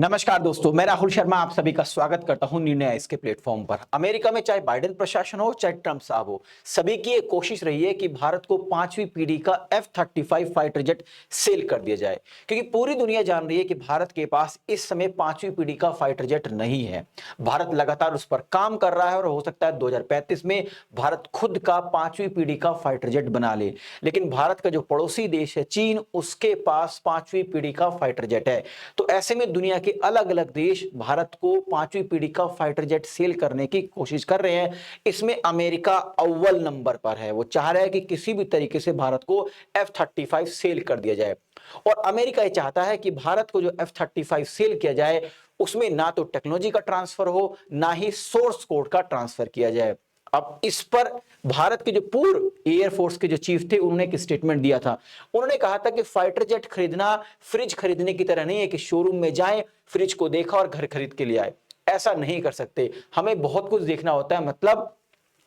नमस्कार दोस्तों, मैं राहुल शर्मा आप सभी का स्वागत करता हूं निर्णय इसके प्लेटफॉर्म पर। अमेरिका में चाहे बाइडेन प्रशासन हो चाहे ट्रंप साहब हो, सभी की एक कोशिश रही है कि भारत को 5वीं पीढ़ी का F-35 फाइटर जेट सेल कर दिया जाए, क्योंकि पूरी दुनिया जान रही है कि भारत के पास इस समय 5वीं पीढ़ी का फाइटर जेट नहीं है। भारत लगातार उस पर काम कर रहा है और हो सकता है 2035 में भारत खुद का 5वीं पीढ़ी का फाइटर जेट बना ले। लेकिन भारत का जो पड़ोसी देश है चीन, उसके पास 5वीं पीढ़ी का फाइटर जेट है। तो ऐसे में दुनिया के अलग अलग देश भारत को 5वीं पीढ़ी का फाइटर जेट सेल करने की कोशिश कर रहे हैं। इसमें अमेरिका अव्वल नंबर पर है। वो चाह रहा है कि किसी भी तरीके से भारत को F-35 सेल कर दिया जाए। और अमेरिका ये चाहता है कि भारत को जो F-35 सेल किया जाए उसमें ना तो टेक्नोलॉजी का ट्रांसफर हो, ना ही सोर्स कोड का ट्रांसफर किया जाए। अब इस पर भारत के जो पूर्व एयरफोर्स के जो चीफ थे उन्होंने एक स्टेटमेंट दिया था। उन्होंने कहा था कि फाइटर जेट खरीदना फ्रिज खरीदने की तरह नहीं है कि शोरूम में जाएं, फ्रिज को देखा और घर खरीद के ले आए। ऐसा नहीं कर सकते, हमें बहुत कुछ देखना होता है। मतलब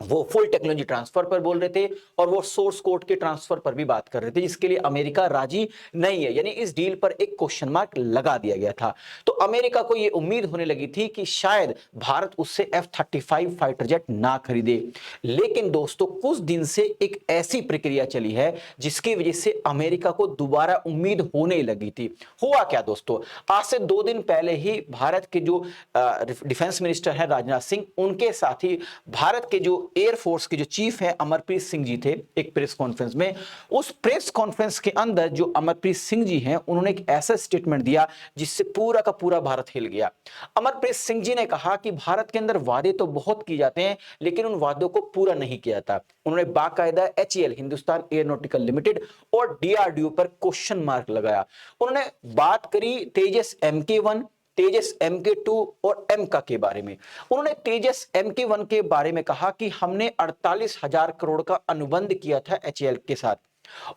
वो फुल टेक्नोलॉजी ट्रांसफर पर बोल रहे थे और वो सोर्स कोड के ट्रांसफर पर भी बात कर रहे थे, जिसके लिए अमेरिका राजी नहीं है। यानी इस डील पर एक क्वेश्चन मार्क लगा दिया गया था। तो अमेरिका को यह उम्मीद होने लगी थी कि शायद भारत उससे F-35 फाइटर जेट ना खरीदे। लेकिन दोस्तों, कुछ दिन से एक ऐसी प्रक्रिया चली है जिसकी वजह से अमेरिका को दोबारा उम्मीद होने लगी थी। हुआ क्या दोस्तों, आज से 2 दिन पहले ही भारत के जो डिफेंस मिनिस्टर है राजनाथ सिंह, उनके साथ ही भारत के जो एयरफोर्स के जो चीफ है अमरप्रीत सिंह जी थे एक प्रेस कॉन्फ्रेंस में। उस प्रेस कॉन्फ्रेंस के अंदर जो अमरप्रीत सिंह जी हैं उन्होंने एक ऐसा स्टेटमेंट दिया जिससे पूरा का पूरा भारत हिल गया। अमरप्रीत सिंह जी ने कहा कि भारत के अंदर वादे तो बहुत किए जाते हैं लेकिन उन वादों को पूरा नहीं किया जाता। उन्होंने बाकायदा HAL हिंदुस्तान एयरोनॉटिकल लिमिटेड और DRDO पर क्वेश्चन मार्क लगाया। उन्होंने बात करी तेजस MK1, तेजस MK2 और एमका के बारे में। उन्होंने तेजस MK1 के बारे में कहा कि हमने 48,000 करोड़ का अनुबंध किया था HAL के साथ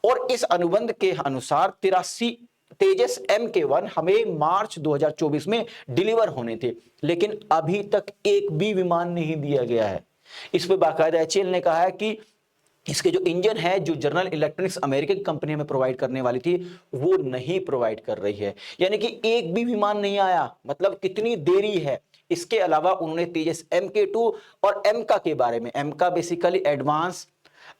और इस अनुबंध के अनुसार 83 तेजस MK1 हमें मार्च 2024 में डिलीवर होने थे, लेकिन अभी तक एक भी विमान नहीं दिया गया है। इस पर बाकायदा HAL ने कहा है कि इसके जो इंजन है जो जनरल इलेक्ट्रॉनिक्स अमेरिका की कंपनी में प्रोवाइड करने वाली थी वो नहीं प्रोवाइड कर रही है। यानी कि एक भी विमान नहीं आया, मतलब कितनी देरी है। इसके अलावा उन्होंने तेजस MK2 और एमका के बारे में, एमका बेसिकली एडवांस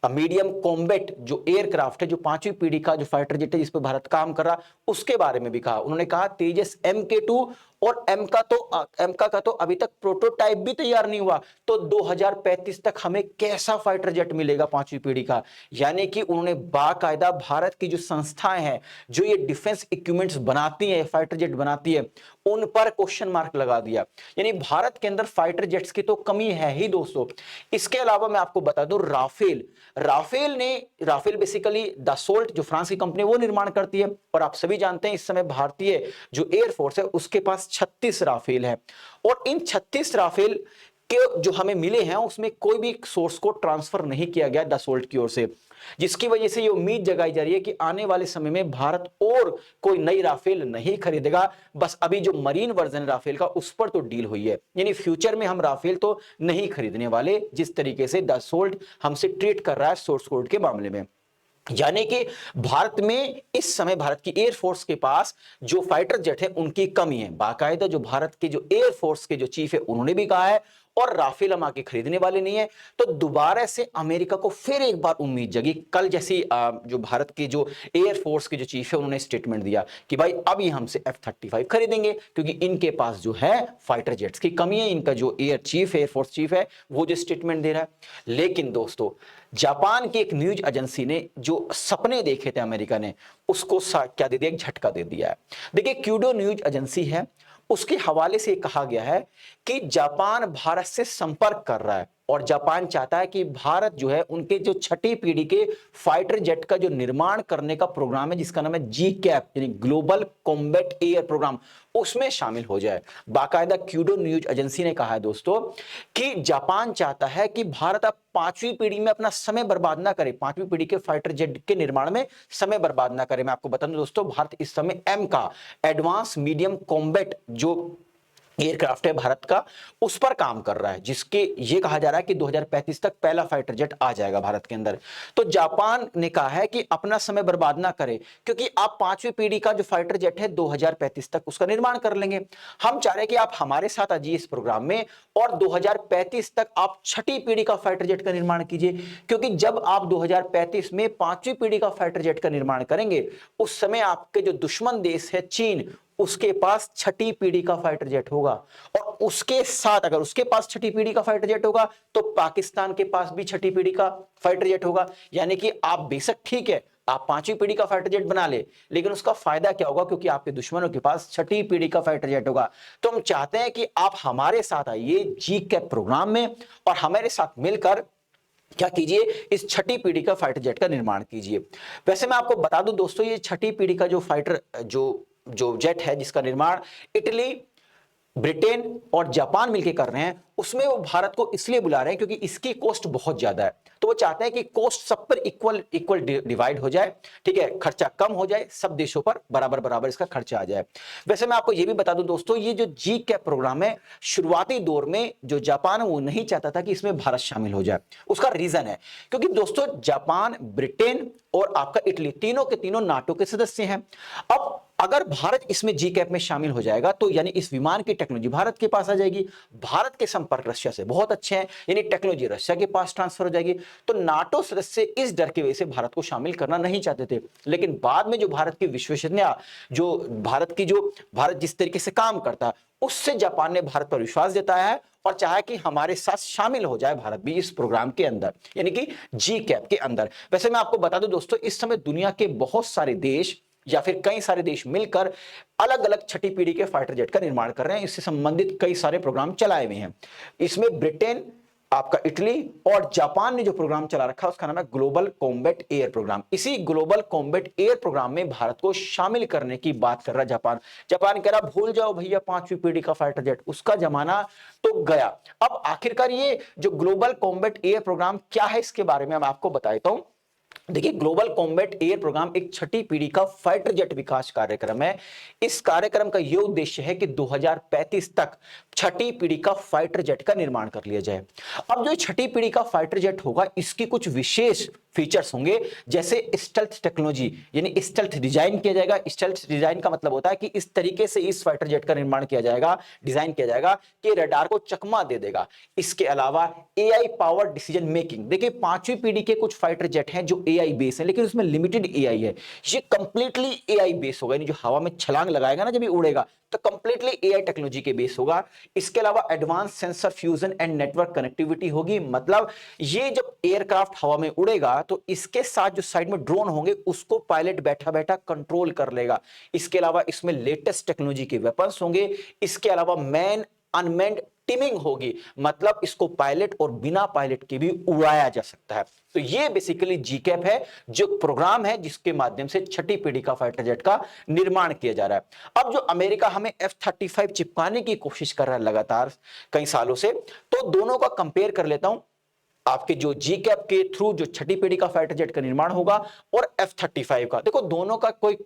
मीडियम कॉम्बैट जो एयरक्राफ्ट है, जो 5वीं पीढ़ी का जो फाइटर जेट है जिस पर भारत काम कर रहा, उसके बारे में भी कहा। उन्होंने कहा तेजस MK2 और एमका का तो अभी तक प्रोटोटाइप भी तैयार नहीं हुआ, तो 2035 तक हमें कैसा फाइटर जेट मिलेगा 5वीं पीढ़ी का। यानी कि उन्होंने बाकायदा भारत की जो संस्थाएं हैं जो ये डिफेंस इक्विपमेंट्स बनाती है, फाइटर जेट बनाती है, उन पर क्वेश्चन मार्क लगा दिया। यानी भारत के अंदर फाइटर जेट्स की तो कमी है ही दोस्तों। इसके अलावा मैं आपको बता दूं राफेल बेसिकली दसोल्ट जो फ्रांस की कंपनी वो निर्माण करती है और आप सभी जानते हैं इस समय भारतीय जो एयरफोर्स है उसके पास 36 राफेल है और इन 36 राफेल के जो हमें मिले हैं उसमें कोई भी सोर्स को ट्रांसफर नहीं किया गया दसोल्ट की ओर से, जिसकी वजह से ये उम्मीद जगाई जा रही है कि आने वाले समय में भारत और कोई नई राफेल नहीं खरीदेगा। बस अभी जो मरीन वर्जन राफेल का उस पर तो डील हुई है, यानी फ्यूचर में हम राफेल तो नहीं खरीदने वाले, जिस तरीके से दसोल्ट हमसे ट्रीट कर रहा है सोर्स कोड के मामले में। यानी कि भारत में इस समय भारत की एयरफोर्स के पास जो फाइटर जेट है उनकी कमी है। बाकायदा जो भारत के जो एयरफोर्स के जो चीफ है उन्होंने भी कहा है और राफेल हम आके खरीदने वाले नहीं है। तो दोबारा से अमेरिका को फिर एक बार उम्मीद जगी। कल जैसी जो भारत के जो एयरफोर्स के जो चीफ है उन्होंने स्टेटमेंट दिया कि भाई अभी हमसे F-35 खरीदेंगे क्योंकि इनके पास जो है फाइटर जेट्स की कमी है। इनका जो एयरफोर्स चीफ है वो जो स्टेटमेंट दे रहा है। लेकिन दोस्तों, जापान की एक न्यूज एजेंसी ने जो सपने देखे थे अमेरिका ने उसको क्या दे दिया, एक झटका दे दिया है। देखिए, क्यूडो न्यूज एजेंसी है, उसके हवाले से कहा गया है कि जापान भारत से संपर्क कर रहा है और जापान चाहता है कि भारत जो है उनके जो 6ठी पीढ़ी के फाइटर जेट का जो निर्माण करने का प्रोग्राम है जिसका नाम है GCAP यानी ग्लोबल कॉम्बैट एयर प्रोग्राम, उसमें शामिल हो जाए। बाकायदा क्यूडो न्यूज एजेंसी ने कहा है दोस्तों कि जापान चाहता है कि भारत अब 5वीं पीढ़ी में अपना समय बर्बाद ना करे, 5वीं पीढ़ी के फाइटर जेट के निर्माण में समय बर्बाद ना करे। मैं आपको बता दूं दोस्तों, भारत इस समय एमका एडवांस मीडियम कॉम्बैट जो एयरक्राफ्ट है भारत का, उस पर काम कर रहा है, जिसके ये कहा जा रहा है कि 2035 तक पहला फाइटर जेट आ जाएगा भारत के अंदर। तो जापान ने कहा है कि अपना समय बर्बाद ना करें, क्योंकि आप पांचवी पीढ़ी का जो फाइटर जेट है 2035 तक उसका निर्माण कर लेंगे। हम चाह रहे हैं कि आप हमारे साथ आइए इस प्रोग्राम में और 2035 तक आप छठी पीढ़ी का फाइटर जेट का निर्माण कीजिए, क्योंकि जब आप 2035 में पांचवी पीढ़ी का फाइटर जेट का निर्माण करेंगे, उस समय आपके जो दुश्मन देश है चीन, उसके पास छठी पीढ़ी का फाइटर जेट होगा, और उसके साथ अगर उसके पास छठी पीढ़ी का फाइटर जेट होगा तो पाकिस्तान के पास भी छठी पीढ़ी का फाइटर जेट होगा। यानी कि आप बेशक ठीक है आप पांचवी पीढ़ी का फाइटर जेट बना ले, लेकिन उसका फायदा क्या होगा, क्योंकि आपके दुश्मनों के पास छठी पीढ़ी का फाइटर जेट होगा। तो हम चाहते हैं कि आप हमारे साथ आइए जी कैप प्रोग्राम में और हमारे साथ मिलकर क्या कीजिए, इस छठी पीढ़ी का फाइटर जेट का निर्माण कीजिए। वैसे मैं आपको बता दूं दोस्तों, ये छठी पीढ़ी का जो फाइटर जो जो जेट है जिसका निर्माण इटली, ब्रिटेन और जापान मिलकर कर रहे हैं, उसमें वो भारत को इसलिए बुला रहे हैं क्योंकि इसकी कॉस्ट बहुत ज्यादा है। तो वो चाहते हैं कि कॉस्ट सब पर इक्वल इक्वल डिवाइड हो जाए, ठीक है, खर्चा कम हो जाए, सब देशों पर बराबर बराबर इसका खर्चा आ जाए। वैसे मैं आपको ये भी बता दूं दोस्तों, ये जो जी कैप प्रोग्राम है, शुरुआती दौर में जो जापान है वो नहीं चाहता था कि इसमें भारत शामिल हो जाए। उसका रीजन है क्योंकि दोस्तों जापान, ब्रिटेन और आपका इटली तीनों के तीनों नाटो के सदस्य हैं। अब अगर भारत इसमें जी कैप में शामिल हो जाएगा तो यानी इस विमान की टेक्नोलॉजी भारत के पास आ जाएगी। भारत के संपर्क रशिया से बहुत अच्छे हैं, यानी टेक्नोलॉजी रशिया के पास ट्रांसफर हो जाएगी। तो नाटो सदस्य इस डर की वजह से भारत को शामिल करना नहीं चाहते थे, लेकिन बाद में जो भारत की विश्वसनीयता, जो भारत जिस तरीके से काम करता है, उससे जापान ने भारत पर विश्वास जताया है और चाहा कि हमारे साथ शामिल हो जाए भारत भी इस प्रोग्राम के अंदर, यानी कि जी कैप के अंदर। वैसे मैं आपको बता दूं दोस्तों, इस समय दुनिया के बहुत सारे देश या फिर कई सारे देश मिलकर अलग अलग छठी पीढ़ी के फाइटर जेट का निर्माण कर रहे हैं। इससे संबंधित कई सारे प्रोग्राम चलाए हुए हैं। इसमें ब्रिटेन, आपका इटली और जापान ने जो प्रोग्राम चला रखा है उसका नाम है ग्लोबल कॉम्बैट एयर प्रोग्राम। इसी ग्लोबल कॉम्बैट एयर प्रोग्राम में भारत को शामिल करने की बात कर रहा है जापान। जापान कह रहा भूल जाओ भैया पांचवी पीढ़ी का फाइटर जेट, उसका जमाना तो गया। अब आखिरकार ये जो ग्लोबल कॉम्बैट एयर प्रोग्राम क्या है, इसके बारे में मैं आपको बता देता हूं। देखिए, ग्लोबल कॉम्बैट एयर प्रोग्राम एक छठी पीढ़ी का फाइटर जेट विकास कार्यक्रम है। इस कार्यक्रम का यह उद्देश्य है कि 2035 तक छठी पीढ़ी का फाइटर जेट का निर्माण कर लिया जाए। अब जो छठी पीढ़ी का फाइटर जेट होगा, इसकी कुछ विशेष फीचर्स होंगे, जैसे स्टेल्थ टेक्नोलॉजी, यानी स्टेल्थ डिजाइन किया जाएगा। स्टेल्थ डिजाइन का मतलब होता है कि इस तरीके से इस फाइटर जेट का निर्माण किया जाएगा, डिजाइन किया जाएगा कि रडार को चकमा दे देगा। इसके अलावा एआई पावर डिसीजन मेकिंग। देखिए, पांचवी पीढ़ी के कुछ फाइटर जेट हैं जो एआई बेस है, लेकिन उसमें लिमिटेड एआई है। ये कंप्लीटली एआई बेस होगा, यानी जो हवा में छलांग लगाएगा ना जब ये उड़ेगा, तो कंप्लीटली एआई टेक्नोलॉजी के बेस होगा। इसके अलावा advance sensor fusion and network connectivity होगी। मतलब ये जब एयरक्राफ्ट हवा में उड़ेगा तो इसके साथ जो साइड में ड्रोन होंगे उसको पायलट बैठा बैठा कंट्रोल कर लेगा। इसके अलावा इसमें लेटेस्ट टेक्नोलॉजी के वेपन्स होंगे। इसके अलावा मैन अनमैन्ड टीमिंग होगी, मतलब इसको पायलट और बिना पायलट के भी उड़ाया जा सकता है। तो ये बेसिकली जीकैप है, जो प्रोग्राम है जिसके माध्यम से छठी पीढ़ी का फाइटर जेट का निर्माण किया जा रहा है। अब जो अमेरिका हमें F-35 चिपकाने की कोशिश कर रहा है लगातार कई सालों से, तो दोनों का कंपेयर कर लेता हूं। आपके जो जी कैप के थ्रू जो छठी पीढ़ी का फाइटर जेट का निर्माण होगा और F-35 का, देखो दोनों का कोई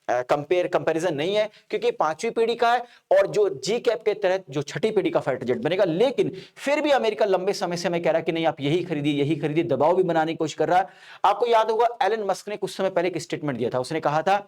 कंपैरिजन नहीं है, क्योंकि पांचवी पीढ़ी का है और जो जी कैप के तहत जो छठी पीढ़ी का फाइटर जेट बनेगा। लेकिन फिर भी अमेरिका लंबे समय से मैं कह रहा कि नहीं आप यही खरीदिए, दबाव भी बनाने की कोशिश कर रहा है। आपको याद होगा एलन मस्क ने कुछ समय पहले एक स्टेटमेंट दिया था, उसने कहा था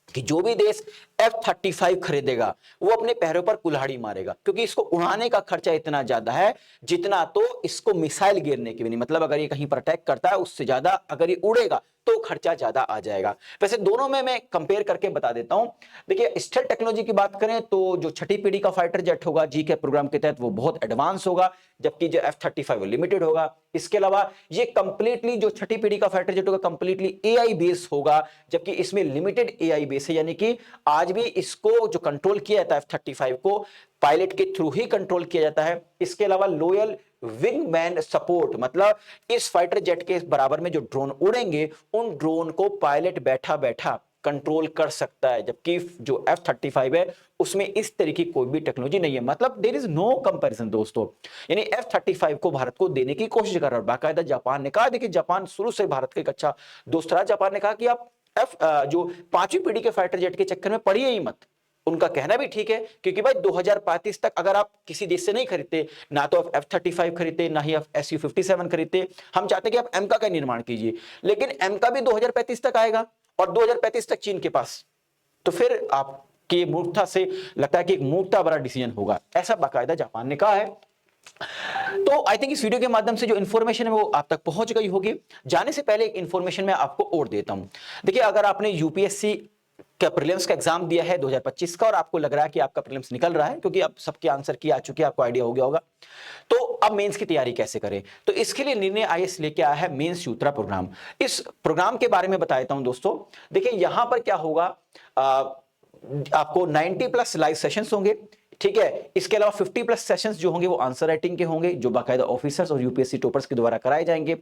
कि जो भी देश F-35 खरीदेगा वो अपने पैरों पर कुल्हाड़ी मारेगा, क्योंकि इसको उड़ाने का खर्चा इतना ज्यादा है जितना तो इसको मिसाइल गिरने की भी नहीं। मतलब अगर ये कहीं पर अटैक करता है उससे ज्यादा अगर ये उड़ेगा तो खर्चा ज्यादा आ जाएगा। वैसे दोनों में मैं कंपेयर करके बता देता हूं। देखिए, स्टेल्थ टेक्नोलॉजी की बात करें तो जो छठी पीढ़ी का फाइटर जेट होगा जी के प्रोग्राम के तहत वो बहुत एडवांस होगा, जबकि जो F-35 वो लिमिटेड होगा। इसके अलावा ये कंप्लीटली जो छठी पीढ़ी का फाइटर जेट होगा कंप्लीटली एआई बेस होगा, जबकि इसमें लिमिटेड एआई बेस है, यानी कि आज भी इसको जो कंट्रोल किया जाता है F-35 को पायलट के थ्रू ही कंट्रोल किया जाता है। इसके अलावा लोयल विंगमैन सपोर्ट, मतलब इस फाइटर जेट के बराबर में जो ड्रोन उड़ेंगे उन ड्रोन को पायलट बैठा बैठा कंट्रोल कर सकता है, जबकि जो F-35 है उसमें इस तरीके की कोई भी टेक्नोलॉजी नहीं है। मतलब देयर इज नो कंपैरिजन दोस्तों, यानी F-35 को भारत को देने की कोशिश कर रहा है। बाकायदा जापान ने कहा, देखिए जापान शुरू से भारत का एक अच्छा दोस्त रहा। जापान ने कहा कि आप जो पांचवी पीढ़ी के फाइटर जेट के चक्कर में पड़िए ही मत, उनका कहना भी ठीक है, क्योंकि भाई 2035 तक अगर आप किसी देश से नहीं खरीदते, ना तो आप F-35 खरीदते, ना ही आप Su-57 खरीदते, हम चाहते हैं कि आप एमका का निर्माण कीजिए, लेकिन एमका भी 2035 तक आएगा और 2035 तक चीन के पास, तो फिर आपकी मूर्खता से लगता है कि एक मूर्खता भरा डिसीजन होगा, ऐसा बाकायदा जापान ने कहा है। तो आई थिंक इस वीडियो के माध्यम से जो इन्फॉर्मेशन है वो आप तक पहुंच गई होगी। जाने से पहले एक इन्फॉर्मेशन मैं आपको और देता हूं। देखिए, अगर आपने यूपीएससी का प्रीलिम्स का एग्जाम दिया है 2025 का और आपको लग रहा है कि आपका प्रीलिम्स निकल रहा है, क्योंकि अब सबके आंसर की आ चुकी है, आपको आइडिया हो गया होगा, तो अब मेंस की तैयारी कैसे करें, तो इसके लिए निर्णय आईएएस लेके आया है मेंस सूत्रा प्रोग्राम। इस प्रोग्राम के बारे में बताता हूं दोस्तों। देखिए, यहां पर क्या होगा, आपको 90+ लाइव सेशंस होंगे, ठीक है। इसके अलावा 50+ सेशंस जो होंगे वो आंसर राइटिंग के होंगे, जो बाकायदा ऑफिसर्स और यूपीएससी टॉपर्स के द्वारा कराए जाएंगे।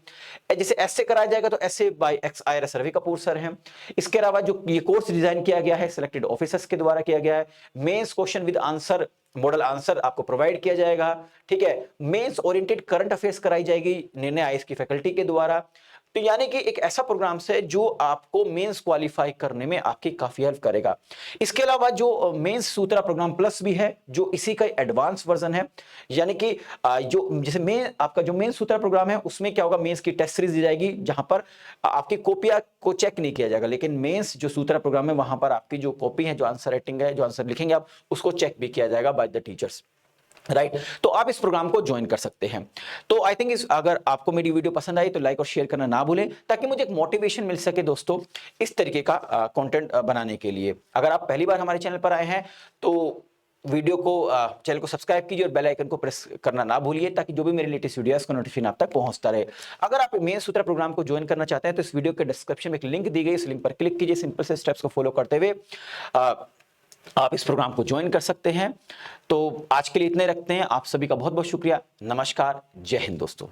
जैसे ऐसे कराया जाएगा तो ऐसे by ex IRS Ravi Kapoor sir हैं। इसके अलावा जो ये कोर्स डिजाइन किया गया है सिलेक्टेड ऑफिसर्स के द्वारा किया गया है। Mains question with answer, model answer आपको प्रोवाइड किया जाएगा, ठीक है। मेंस ओरिएंटेड करंट अफेयर्स कराई जाएगी निर्णय आईएएस की फैकल्टी के द्वारा। तो यानी कि एक ऐसा प्रोग्राम है जो आपको मेंस क्वालिफाई करने में आपकी काफी हेल्प करेगा। इसके अलावा जो मेंस सूत्रा प्रोग्राम प्लस भी है, जो इसी का एडवांस वर्जन है, यानी कि जो जैसे मेन आपका जो मेंस सूत्रा प्रोग्राम है उसमें क्या होगा, मेंस की टेस्ट सीरीज दी जाएगी जहां पर आपकी कॉपियां को चेक नहीं किया जाएगा, लेकिन मेंस जो सूत्रा प्रोग्राम है वहां पर आपकी जो कॉपी है, जो आंसर राइटिंग है, जो आंसर लिखेंगे आप, उसको चेक भी किया जाएगा बाय द टीचर्स, राइट। तो आप इस प्रोग्राम को ज्वाइन कर सकते हैं। तो आई थिंक अगर आपको मेरी वीडियो पसंद आई तो लाइक और शेयर करना ना भूलें, ताकि मुझे एक मोटिवेशन मिल सके दोस्तों इस तरीके का कंटेंट बनाने के लिए। अगर आप पहली बार हमारे चैनल पर आए हैं तो वीडियो को चैनल को सब्सक्राइब कीजिए और बेल आइकन को प्रेस करना ना भूलिए, ताकि जो भी मेरे लेटेस्ट वीडियो है उसका नोटिफिकेशन आप तक पहुंचता रहे। अगर आप मेंस सूत्रा प्रोग्राम को ज्वाइन करना चाहते हैं तो इस वीडियो के डिस्क्रिप्शन में एक लिंक दी गई, इस लिंक पर क्लिक कीजिए, सिंपल से स्टेप्स को फॉलो करते हुए आप इस प्रोग्राम को ज्वाइन कर सकते हैं। तो आज के लिए इतने रखते हैं। आप सभी का बहुत बहुत शुक्रिया। नमस्कार, जय हिंद दोस्तों।